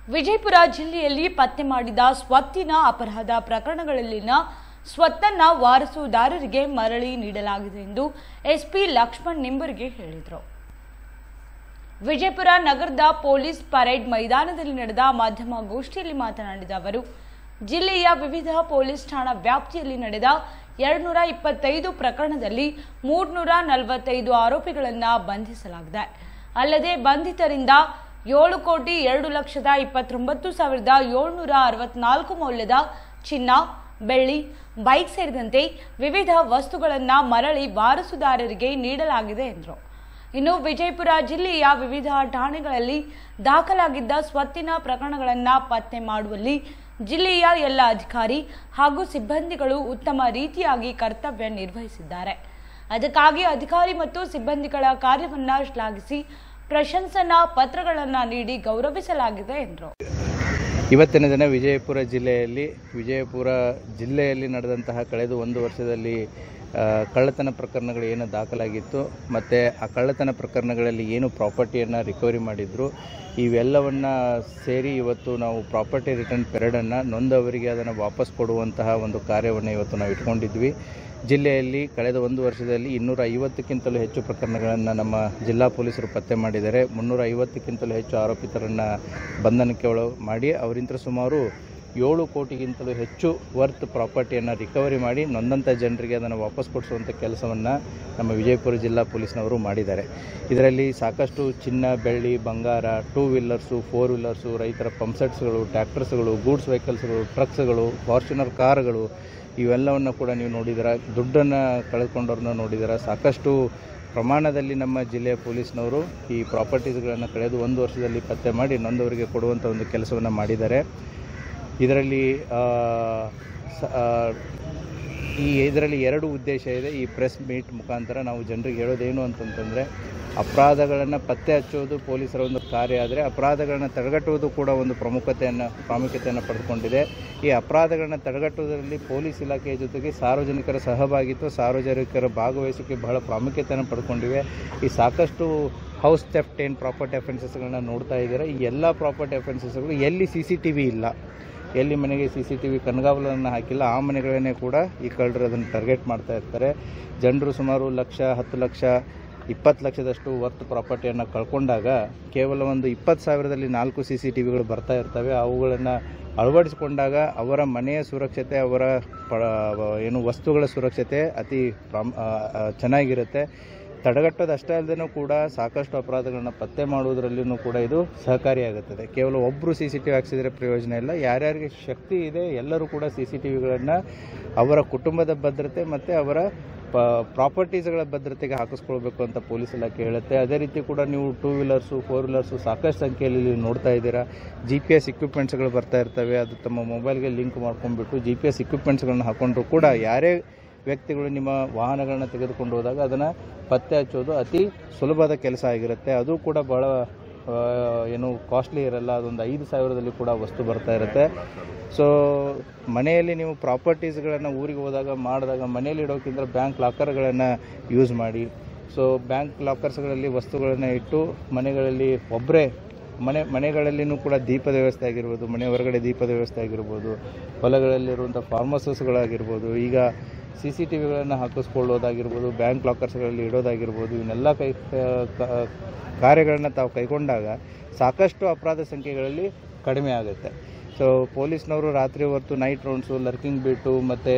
ವಿಜಯಪುರ ಜಿಲ್ಲೆಯಲ್ಲಿ ಪತ್ತೆ ಮಾಡಿದ ಸ್ವತ್ತಿನ ಅಪರಾಧ ಪ್ರಕರಣಗಳಲ್ಲಿನ ಸ್ವತ್ತನ್ನ ವಾರಸುದಾರರಿಗೆ ಮರಳಿ ನೀಡಲಾಗಿದೆ ಎಂದು ಎಸ್ಪಿ ಲಕ್ಷ್ಮಣ್ ನಿಂಬರ್ಗಿ ಹೇಳಿದರು. ವಿಜಯಪುರ ನಗರದ ಪೊಲೀಸ್ ಪರೇಡ್ ಮೈದಾನದಲ್ಲಿ ನಡೆದ ಮಾಧ್ಯಮಗೋಷ್ಠಿಯಲ್ಲಿ ಮಾತನಾಡಿದ ಅವರು, ಜಿಲ್ಲೆಯ ವಿವಿಧ ಪೊಲೀಸ್ ಠಾಣಾ ವ್ಯಾಪ್ತಿಯಲ್ಲಿ ನಡೆದ 225 ಪ್ರಕರಣದಲ್ಲಿ 345 ಆರೋಪಿಗಳನ್ನು ಬಂಧಿಸಲಾಗಿದೆ. ಅಲ್ಲದೆ ಬಂಧಿತರಿಂದ 7,2,29,764 ಮೌಲ್ಯದ ಚಿನ್ನ, ಬೆಳ್ಳಿ, ಬೈಕ್ ಸೇರಿದಂತೆ ವಿವಿಧ ವಸ್ತುಗಳನ್ನು ಮರಳಿ ವಾರಸುದಾರರಿಗೆ ನೀಡಲಾಗಿದೆ ಎಂದರು. ಇನ್ನು ವಿಜಯಪುರ ಜಿಲ್ಲೆಯ ವಿವಿಧ ಠಾಣೆಗಳಲ್ಲಿ ದಾಖಲಾಗಿದ್ದ ಸ್ವತ್ತಿನ ಪ್ರಕರಣಗಳನ್ನು ಪತ್ತೆ ಮಾಡುವಲ್ಲಿ ಜಿಲ್ಲೆಯ ಎಲ್ಲ ಅಧಿಕಾರಿ ಹಾಗೂ ಸಿಬ್ಬಂದಿಗಳು ಉತ್ತಮ ರೀತಿಯಾಗಿ ಕರ್ತವ್ಯ ನಿರ್ವಹಿಸಿದ್ದಾರೆ. ಅದಕ್ಕಾಗಿ ಅಧಿಕಾರಿ ಮತ್ತು ಸಿಬ್ಬಂದಿಗಳ ಕಾರ್ಯವನ್ನು ಶ್ಲಾಘಿಸಿ ಪ್ರಶಂಸನಾ ಪತ್ರಗಳನ್ನು ನೀಡಿ ಗೌರವಿಸಲಾಗಿದೆ ಎಂದರು. ಇವತ್ತಿನ ದಿನ ವಿಜಯಪುರ ಜಿಲ್ಲೆಯಲ್ಲಿ ನಡೆದಂತಹ ಕಳೆದ ಒಂದು ವರ್ಷದಲ್ಲಿ ಕಳ್ಳತನ ಪ್ರಕರಣಗಳು ಏನು ದಾಖಲಾಗಿತ್ತು ಮತ್ತು ಆ ಕಳ್ಳತನ ಪ್ರಕರಣಗಳಲ್ಲಿ ಏನು ಪ್ರಾಪರ್ಟಿಯನ್ನು ರಿಕವರಿ ಮಾಡಿದ್ರು, ಇವೆಲ್ಲವನ್ನು ಸೇರಿ ಇವತ್ತು ನಾವು ಪ್ರಾಪರ್ಟಿ ರಿಟರ್ನ್ ಪೆರೇಡನ್ನು ನೊಂದವರಿಗೆ ಅದನ್ನು ವಾಪಸ್ ಕೊಡುವಂತಹ ಒಂದು ಕಾರ್ಯವನ್ನು ಇವತ್ತು ನಾವು ಇಟ್ಕೊಂಡಿದ್ವಿ. ಜಿಲ್ಲೆಯಲ್ಲಿ ಕಳೆದ ಒಂದು ವರ್ಷದಲ್ಲಿ 250ಕ್ಕಿಂತಲೂ ಹೆಚ್ಚು ಪ್ರಕರಣಗಳನ್ನು ನಮ್ಮ ಜಿಲ್ಲಾ ಪೊಲೀಸರು ಪತ್ತೆ ಮಾಡಿದ್ದಾರೆ. 350ಕ್ಕಿಂತಲೂ ಹೆಚ್ಚು ಆರೋಪಿತರನ್ನು ಬಂಧನಕ್ಕೆ ಮಾಡಿ ಅವರಿಂದ ಸುಮಾರು 7 ಕೋಟಿಗಿಂತಲೂ ಹೆಚ್ಚು ವರ್ತ್ ಪ್ರಾಪರ್ಟಿಯನ್ನು ರಿಕವರಿ ಮಾಡಿ ನೊಂದಂಥ ಜನರಿಗೆ ಅದನ್ನು ವಾಪಸ್ ಕೊಡಿಸುವಂಥ ಕೆಲಸವನ್ನು ನಮ್ಮ ವಿಜಯಪುರ ಜಿಲ್ಲಾ ಪೊಲೀಸ್ನವರು ಮಾಡಿದ್ದಾರೆ. ಇದರಲ್ಲಿ ಸಾಕಷ್ಟು ಚಿನ್ನ, ಬೆಳ್ಳಿ, ಬಂಗಾರ, 2 ವೀಲರ್ಸು, 4 ವೀಲರ್ಸು, ರೈತರ ಪಂಪ್ಸೆಟ್ಸ್ಗಳು, ಟ್ರ್ಯಾಕ್ಟರ್ಸ್ಗಳು, ಗೂಡ್ಸ್ ವೆಹಿಕಲ್ಸ್ಗಳು, ಟ್ರಕ್ಸ್ಗಳು, ಫಾರ್ಚುನರ್ ಕಾರುಗಳು ಇವೆಲ್ಲವನ್ನು ಕೂಡ ನೀವು ನೋಡಿದ್ದೀರ. ದುಡ್ಡನ್ನು ಕಳೆದುಕೊಂಡವ್ರನ್ನ ನೋಡಿದ್ದೀರ. ಸಾಕಷ್ಟು ಪ್ರಮಾಣದಲ್ಲಿ ನಮ್ಮ ಜಿಲ್ಲೆಯ ಪೊಲೀಸ್ನವರು ಈ ಪ್ರಾಪರ್ಟೀಸ್ಗಳನ್ನು ಕಳೆದ ಒಂದು ವರ್ಷದಲ್ಲಿ ಪತ್ತೆ ಮಾಡಿ ನೊಂದವರಿಗೆ ಕೊಡುವಂಥ ಒಂದು ಕೆಲಸವನ್ನು ಮಾಡಿದ್ದಾರೆ. ಇದರಲ್ಲಿ 2 ಉದ್ದೇಶ ಇದೆ. ಈ ಪ್ರೆಸ್ ಮೀಟ್ ಮುಖಾಂತರ ನಾವು ಜನರಿಗೆ ಹೇಳೋದೇನು ಅಂತಂತಂದರೆ, ಅಪರಾಧಗಳನ್ನು ಪತ್ತೆ ಹಚ್ಚುವುದು ಪೊಲೀಸರ ಒಂದು ಕಾರ್ಯ ಆದರೆ ಅಪರಾಧಗಳನ್ನು ತಡೆಗಟ್ಟುವುದು ಕೂಡ ಒಂದು ಪ್ರಾಮುಖ್ಯತೆಯನ್ನು ಪಡೆದುಕೊಂಡಿದೆ. ಈ ಅಪರಾಧಗಳನ್ನು ತಡೆಗಟ್ಟುವುದರಲ್ಲಿ ಪೊಲೀಸ್ ಇಲಾಖೆಯ ಜೊತೆಗೆ ಸಾರ್ವಜನಿಕರ ಸಹಭಾಗಿತ್ವ, ಸಾರ್ವಜನಿಕರ ಭಾಗವಹಿಸುವಿಕೆ ಬಹಳ ಪ್ರಾಮುಖ್ಯತೆಯನ್ನು ಪಡ್ಕೊಂಡಿವೆ. ಈ ಸಾಕಷ್ಟು ಹೌಸ್ ಥೆಫ್ಟ್ ಏನು ಪ್ರಾಪರ್ಟಿ ಅಫೆನ್ಸಸ್ಗಳನ್ನ ನೋಡ್ತಾ ಇದ್ದಾರೆ. ಈ ಎಲ್ಲ ಪ್ರಾಪರ್ಟಿ ಅಫೆನ್ಸಸ್ಗಳು ಎಲ್ಲಿ CCTV ಇಲ್ಲ, ಎಲ್ಲಿ ಮನೆಗೆ CCTV ಕಣ್ಗಾವಲನ್ನು ಹಾಕಿಲ್ಲ, ಆ ಮನೆಗಳನ್ನೇ ಕೂಡ ಈ ಕಳ್ಳರು ಅದನ್ನು ಟಾರ್ಗೆಟ್ ಮಾಡ್ತಾ ಇರ್ತಾರೆ. ಜನರು ಸುಮಾರು 1 ಲಕ್ಷ, 10 ಲಕ್ಷ, 20 ಲಕ್ಷದಷ್ಟು ವರ್ತ್ ಪ್ರಾಪರ್ಟಿಯನ್ನು ಕಳ್ಕೊಂಡಾಗ ಕೇವಲ ಒಂದು 20,000ದಲ್ಲಿ 4 CCTVಗಳು ಬರ್ತಾ ಇರ್ತವೆ. ಅವುಗಳನ್ನು ಅಳವಡಿಸಿಕೊಂಡಾಗ ಅವರ ಮನೆಯ ಸುರಕ್ಷತೆ, ಅವರ ವಸ್ತುಗಳ ಸುರಕ್ಷತೆ ಅತಿ ಚೆನ್ನಾಗಿರುತ್ತೆ. ತಡೆಗಟ್ಟೋದಷ್ಟೇ ಅಲ್ಲದೆ ಕೂಡ ಸಾಕಷ್ಟು ಅಪರಾಧಗಳನ್ನು ಪತ್ತೆ ಮಾಡುವುದರಲ್ಲಿಯೂ ಕೂಡ ಇದು ಸಹಕಾರಿಯಾಗುತ್ತದೆ. ಕೇವಲ ಒಬ್ಬರು CCTV ಹಾಕ್ಸಿದ್ರೆ ಪ್ರಯೋಜನ ಇಲ್ಲ. ಯಾರ್ಯಾರಿಗೆ ಶಕ್ತಿ ಇದೆ ಎಲ್ಲರೂ ಕೂಡ CCTVಗಳನ್ನು ಅವರ ಕುಟುಂಬದ ಭದ್ರತೆ ಮತ್ತು ಅವರ ಪ್ರಾಪರ್ಟೀಸ್ಗಳ ಭದ್ರತೆಗೆ ಹಾಕಿಸ್ಕೊಳ್ಬೇಕು ಅಂತ ಪೊಲೀಸ್ ಇಲಾಖೆ ಹೇಳುತ್ತೆ. ಅದೇ ರೀತಿ ಕೂಡ ನೀವು 2 ವೀಲರ್ಸು, 4 ವೀಲರ್ಸು ಸಾಕಷ್ಟು ಸಂಖ್ಯೆಯಲ್ಲಿ ನೋಡ್ತಾ ಇದ್ದೀರಾ. GPS ಇಕ್ವಿಪ್ಮೆಂಟ್ಸ್ಗಳು ಬರ್ತಾ ಇರ್ತವೆ. ಅದು ತಮ್ಮ ಮೊಬೈಲ್ಗೆ ಲಿಂಕ್ ಮಾಡ್ಕೊಂಡ್ಬಿಟ್ಟು GPS ಇಕ್ವಿಪ್ಮೆಂಟ್ಸ್ಗಳನ್ನ ಹಾಕೊಂಡ್ರು ಕೂಡ ಯಾರೇ ವ್ಯಕ್ತಿಗಳು ನಿಮ್ಮ ವಾಹನಗಳನ್ನ ತೆಗೆದುಕೊಂಡು ಹೋದಾಗ ಅದನ್ನು ಪತ್ತೆ ಹಚ್ಚೋದು ಅತಿ ಸುಲಭದ ಕೆಲಸ ಆಗಿರುತ್ತೆ. ಅದು ಕೂಡ ಭಾಳ ಕಾಸ್ಟ್ಲಿ ಇರಲ್ಲ. ಅದೊಂದು 5,000ದಲ್ಲಿ ಕೂಡ ವಸ್ತು ಬರ್ತಾ ಇರುತ್ತೆ. ಸೊ ಮನೆಯಲ್ಲಿ ನೀವು ಪ್ರಾಪರ್ಟೀಸ್ಗಳನ್ನು ಊರಿಗೆ ಮಾಡಿದಾಗ ಮನೆಯಲ್ಲಿ ಇಡೋಕ್ಕಿಂತ ಬ್ಯಾಂಕ್ ಲಾಕರ್ಗಳನ್ನು ಯೂಸ್ ಮಾಡಿ. ಸೊ ಬ್ಯಾಂಕ್ ಲಾಕರ್ಸ್ಗಳಲ್ಲಿ ವಸ್ತುಗಳನ್ನು ಇಟ್ಟು ಮನೆಗಳಲ್ಲಿ ಮನೆಗಳಲ್ಲಿನೂ ಕೂಡ ದೀಪದ ವ್ಯವಸ್ಥೆ ಆಗಿರ್ಬೋದು, ಮನೆ ಹೊರಗಡೆ ದೀಪದ ವ್ಯವಸ್ಥೆ ಆಗಿರ್ಬೋದು, ಹೊಲಗಳಲ್ಲಿರುವಂಥ ಫಾರ್ಮಸಸ್ಗಳಾಗಿರ್ಬೋದು, ಈಗ CCTVಗಳನ್ನು ಹಾಕಿಸ್ಕೊಳ್ಳೋದಾಗಿರ್ಬೋದು, ಬ್ಯಾಂಕ್ ಲಾಕರ್ಸ್ಗಳಲ್ಲಿ ಇಡೋದಾಗಿರ್ಬೋದು, ಇವನ್ನೆಲ್ಲ ಕಾರ್ಯಗಳನ್ನು ತಾವು ಕೈಗೊಂಡಾಗ ಸಾಕಷ್ಟು ಅಪರಾಧ ಸಂಖ್ಯೆಗಳಲ್ಲಿ ಕಡಿಮೆ ಆಗುತ್ತೆ. ಸೊ ಪೊಲೀಸ್ನವರು ರಾತ್ರಿ ಹೊತ್ತು ನೈಟ್ ರೌಂಡ್ಸು, ಲರ್ಕಿಂಗ್ ಬೀಟು ಮತ್ತು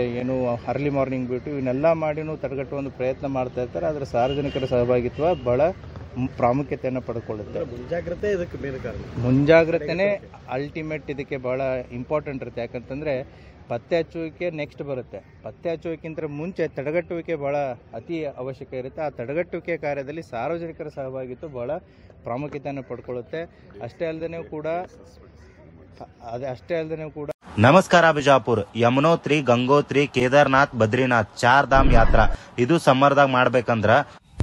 ಅರ್ಲಿ ಮಾರ್ನಿಂಗ್ ಬೀಟು ಇವನ್ನೆಲ್ಲ ಮಾಡಿನೂ ತಡೆಗಟ್ಟುವ ಒಂದು ಪ್ರಯತ್ನ ಮಾಡ್ತಾ ಇರ್ತಾರೆ. ಆದರೆ ಸಾರ್ವಜನಿಕರ ಸಹಭಾಗಿತ್ವ ಭಾಳ ಪ್ರಾಮುಖ್ಯತೆಯನ್ನು ಪಡ್ಕೊಳ್ಳುತ್ತೆ. ಮುಂಜಾಗ್ರತೆನೇ ಅಲ್ಟಿಮೇಟ್ ಇದಕ್ಕೆ ಭಾಳ ಇಂಪಾರ್ಟೆಂಟ್ ಇರುತ್ತೆ. ಯಾಕಂತಂದರೆ ಪತ್ತೆ ಹಚ್ಚುವಿಕೆ ನೆಕ್ಸ್ಟ್ ಬರುತ್ತೆ. ಪತ್ತೆ ಹಚ್ಚುವಿಕೆಂತ ಮುಂಚೆ ತಡೆಗಟ್ಟುವಿಕೆ ಭಾಳ ಅತಿ ಅವಶ್ಯಕ ಇರುತ್ತೆ. ಆ ತಡೆಗಟ್ಟುವಿಕೆ ಕಾರ್ಯದಲ್ಲಿ ಸಾರ್ವಜನಿಕರ ಸಹಭಾಗಿತ್ವ ಭಾಳ ಪ್ರಾಮುಖ್ಯತೆಯನ್ನು ಪಡ್ಕೊಳ್ಳುತ್ತೆ. ಅಷ್ಟೇ ಅಲ್ಲದೆ ಕೂಡ ನಮಸ್ಕಾರ ಬಿಜಾಪುರ್. ಯಮುನೋತ್ರಿ, ಗಂಗೋತ್ರಿ, ಕೇದಾರ್ನಾಥ್, ಬದ್ರಿನಾಥ್ 4 ಧಾಮ್ ಯಾತ್ರಾ ಇದು ಸಮ್ಮರ್ದಾಗ ಮಾಡ್ಬೇಕಂದ್ರ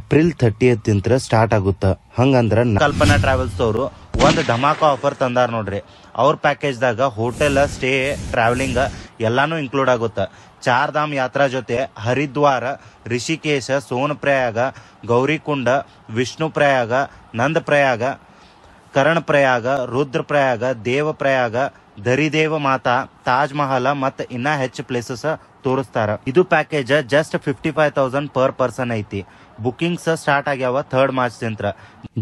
ಏಪ್ರಿಲ್ 30th ಸ್ಟಾರ್ಟ್ ಆಗುತ್ತ. ಹಂಗಂದ್ರ ಕಲ್ಪನಾ ಟ್ರಾವೆಲ್ಸ್ ಅವರು ಒಂದು ಧಮಾಕ ಆಫರ್ ತಂದಾರ ನೋಡ್ರಿ. ಅವ್ರ ಪ್ಯಾಕೇಜ್ದಾಗ ಹೋಟೆಲ್, ಸ್ಟೇ, ಟ್ರಾವೆಲಿಂಗ್ ಎಲ್ಲಾನು ಇನ್ಕ್ಲೂಡ್ ಆಗುತ್ತ. 4 ಧಾಮ್ ಯಾತ್ರಾ ಜೊತೆ ಹರಿದ್ವಾರ, ರಿಷಿಕೇಶ, ಸೋನಪ್ರಯಾಗ, ಗೌರಿಕುಂಡ, ವಿಷ್ಣು ಪ್ರಯಾಗ, ನಂದ ಪ್ರಯಾಗ ಕರ್ಣಪ್ರಯಾಗ, ರುದ್ರಪ್ರಯಾಗ, ದೇವಪ್ರಯಾಗ, ದರಿದೇವ ಮಾತಾ, ತಾಜ್ ಮಹಲ್ ಮತ್ತ ಇನ್ನ ಹೆಚ್ಚು ಪ್ಲೇಸಸ್ ತೋರಿಸ್ತಾರ. ಇದು ಪ್ಯಾಕೇಜ್ ಜಸ್ಟ್ 55,000 ಪರ್ ಪರ್ಸನ್ ಐತಿ. ಬುಕಿಂಗ್ಸ್ ಸ್ಟಾರ್ಟ್ ಆಗ್ಯಾವ 3rd ಮಾರ್ಚ್ ದಿಂದ.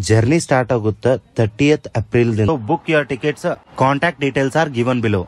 ಜರ್ನಿ ಸ್ಟಾರ್ಟ್ ಆಗುತ್ತ 30th April. Book your tickets. Contact details are given below.